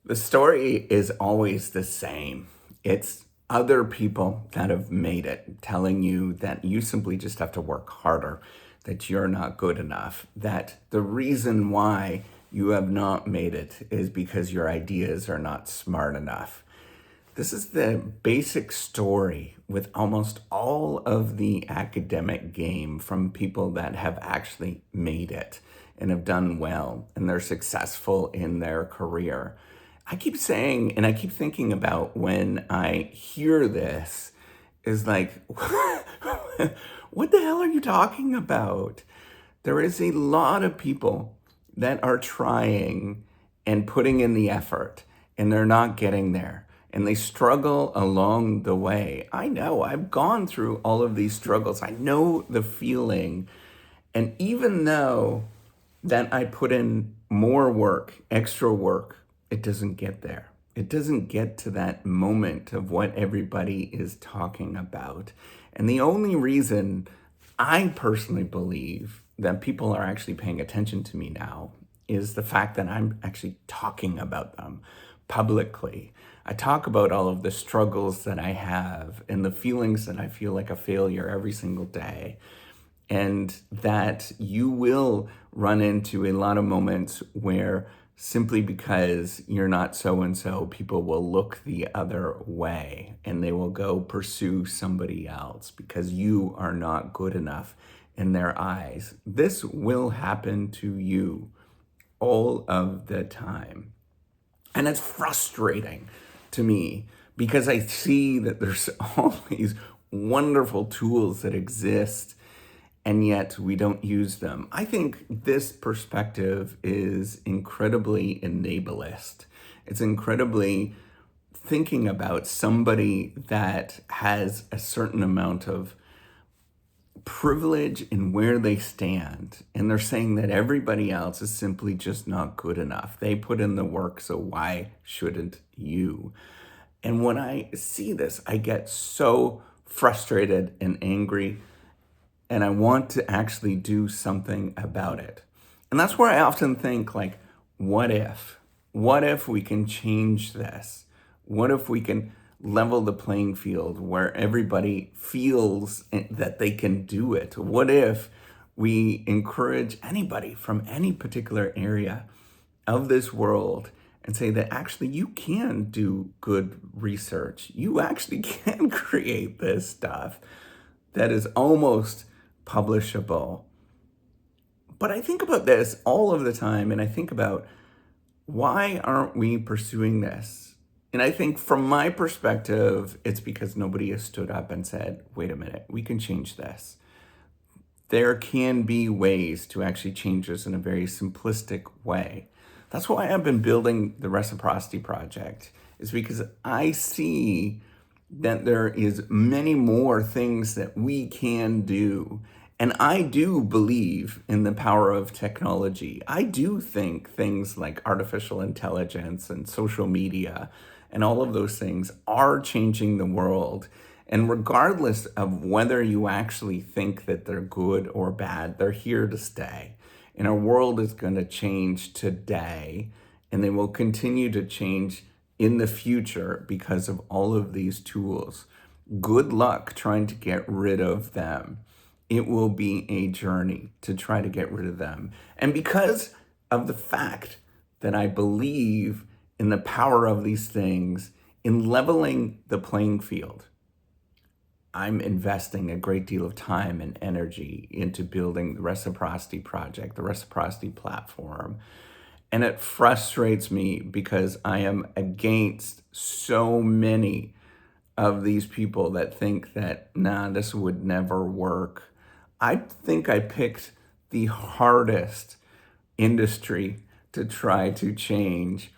The story is always the same. It's other people that have made it telling you that you simply just have to work harder, that you're not good enough, that the reason why you have not made it is because your ideas are not smart enough. This is the basic story with almost all of the academic game from people that have actually made it and have done well and they're successful in their career. I keep saying, and I keep thinking about when I hear this, is like, what the hell are you talking about? There is a lot of people that are trying and putting in the effort, and they're not getting there. And they struggle along the way. I know, I've gone through all of these struggles. I know the feeling. And even though that I put in more work, extra work, it doesn't get there. It doesn't get to that moment of what everybody is talking about. And the only reason I personally believe that people are actually paying attention to me now is the fact that I'm actually talking about them publicly. I talk about all of the struggles that I have and the feelings that I feel like a failure every single day, and that you will run into a lot of moments where simply because you're not so and so, people will look the other way and they will go pursue somebody else because you are not good enough in their eyes. This will happen to you all of the time. And it's frustrating to me because I see that there's all these wonderful tools that exist and yet we don't use them. I think this perspective is incredibly enablest. It's incredibly thinking about somebody that has a certain amount of privilege in where they stand. And they're saying that everybody else is simply just not good enough. They put in the work, so why shouldn't you? And when I see this, I get so frustrated and angry, and I want to actually do something about it. And that's where I often think, like, what if? What if we can change this? What if we can level the playing field where everybody feels that they can do it? What if we encourage anybody from any particular area of this world and say that actually you can do good research? You actually can create this stuff that is almost publishable. But I think about this all of the time, and I think about, why aren't we pursuing this? And I think from my perspective, it's because nobody has stood up and said, wait a minute, we can change this. There can be ways to actually change this in a very simplistic way. That's why I've been building the Reciprocity Project, is because I see that there is many more things that we can do. And I do believe in the power of technology. I do think things like artificial intelligence and social media and all of those things are changing the world. And regardless of whether you actually think that they're good or bad, they're here to stay. And our world is going to change today, and they will continue to change in the future because of all of these tools. Good luck trying to get rid of them. It will be a journey to try to get rid of them. And because of the fact that I believe in the power of these things, in leveling the playing field, I'm investing a great deal of time and energy into building the Reciprocity Project, the Reciprocity Platform. And it frustrates me because I am against so many of these people that think that, nah, this would never work. I think I picked the hardest industry to try to change.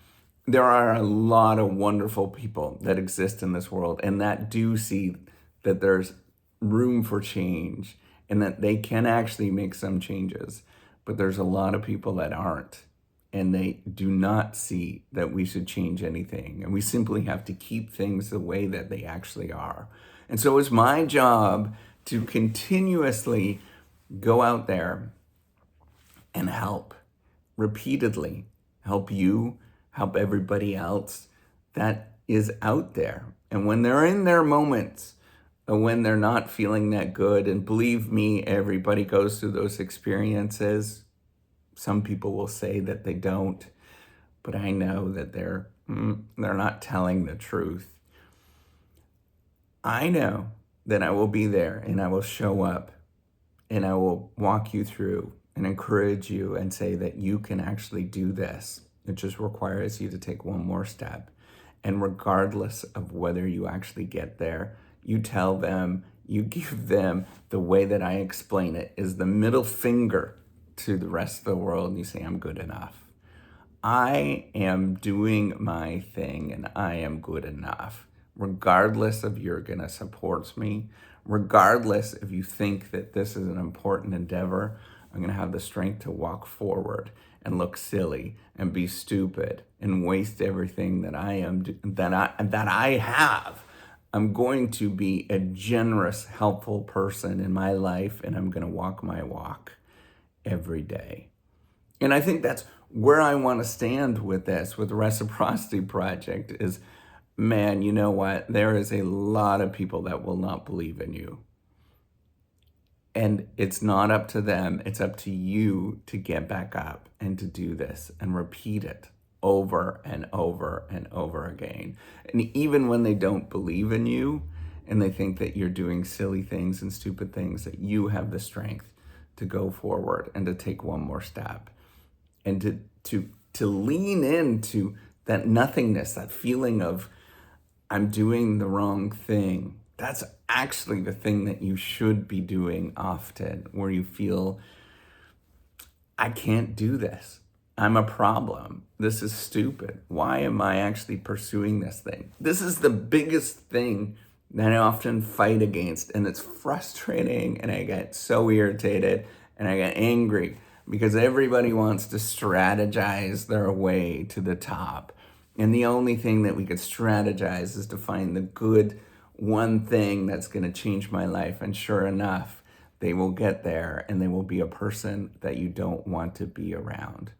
There are a lot of wonderful people that exist in this world and that do see that there's room for change and that they can actually make some changes. But there's a lot of people that aren't, and they do not see that we should change anything. And we simply have to keep things the way that they actually are. And so it's my job to continuously go out there and help repeatedly, help you, help everybody else that is out there. And when they're in their moments, when they're not feeling that good, and believe me, everybody goes through those experiences. Some people will say that they don't, but I know that they're not telling the truth. I know that I will be there and I will show up and I will walk you through and encourage you and say that you can actually do this. It just requires you to take one more step. And regardless of whether you actually get there, you tell them, you give them the way that I explain it is the middle finger to the rest of the world. And you say, I'm good enough. I am doing my thing and I am good enough. Regardless if you're going to support me, regardless if you think that this is an important endeavor, I'm going to have the strength to walk forward and look silly and be stupid and waste everything that I have. I'm going to be a generous, helpful person in my life, and I'm going to walk my walk every day. And I think that's where I want to stand with this, with the Reciprocity Project is, man, you know what? There is a lot of people that will not believe in you. And it's not up to them. It's up to you to get back up and to do this and repeat it over and over and over again. And even when they don't believe in you and they think that you're doing silly things and stupid things, that you have the strength to go forward and to take one more step and to lean into that nothingness, that feeling of I'm doing the wrong thing. That's actually the thing that you should be doing often, where you feel, I can't do this. I'm a problem. This is stupid. Why am I actually pursuing this thing? This is the biggest thing that I often fight against, and it's frustrating, and I get so irritated, and I get angry because everybody wants to strategize their way to the top. And the only thing that we could strategize is to find the good one thing that's going to change my life. And sure enough, they will get there and they will be a person that you don't want to be around.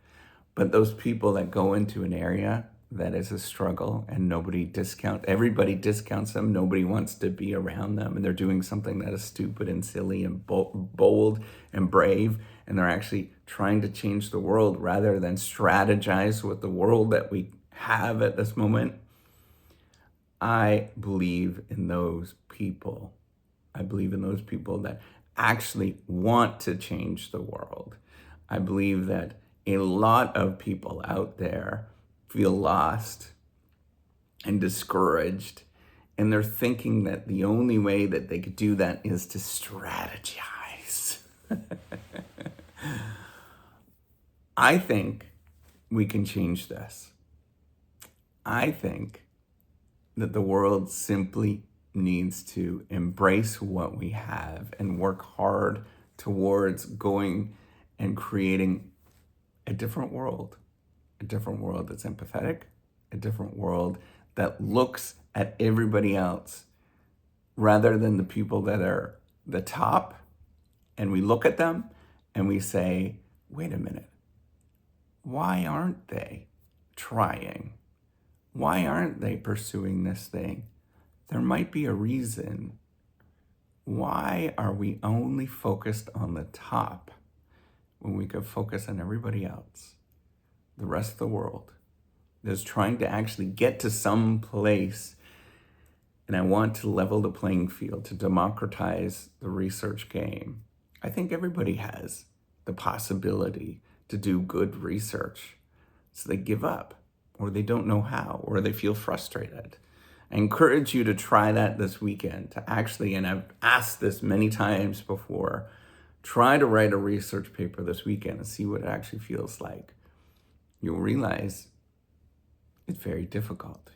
But those people that go into an area that is a struggle and everybody discounts them, nobody wants to be around them, and they're doing something that is stupid and silly and bold and brave, and they're actually trying to change the world rather than strategize with the world that we have at this moment. I believe in those people. I believe in those people that actually want to change the world. I believe that a lot of people out there feel lost and discouraged, and they're thinking that the only way that they could do that is to strategize. I think we can change this. I think that the world simply needs to embrace what we have and work hard towards going and creating a different world that's empathetic, a different world that looks at everybody else rather than the people that are the top, and we look at them and we say, wait a minute, why aren't they trying? Why aren't they pursuing this thing? There might be a reason. Why are we only focused on the top when we could focus on everybody else, the rest of the world that's trying to actually get to some place? And I want to level the playing field, to democratize the research game. I think everybody has the possibility to do good research, so they give up, or they don't know how, or they feel frustrated. I encourage you to try that this weekend, to actually, and I've asked this many times before, try to write a research paper this weekend and see what it actually feels like. You'll realize it's very difficult.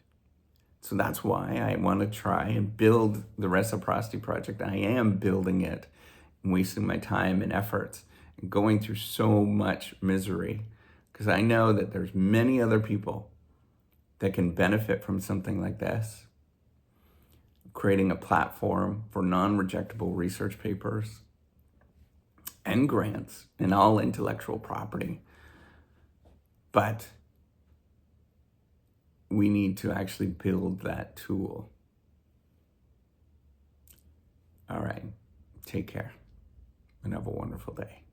So that's why I want to try and build the Reciprocity Project. I am building it and wasting my time and efforts and going through so much misery, because I know that there's many other people that can benefit from something like this. Creating a platform for non-rejectable research papers and grants and all intellectual property. But we need to actually build that tool. All right. Take care and have a wonderful day.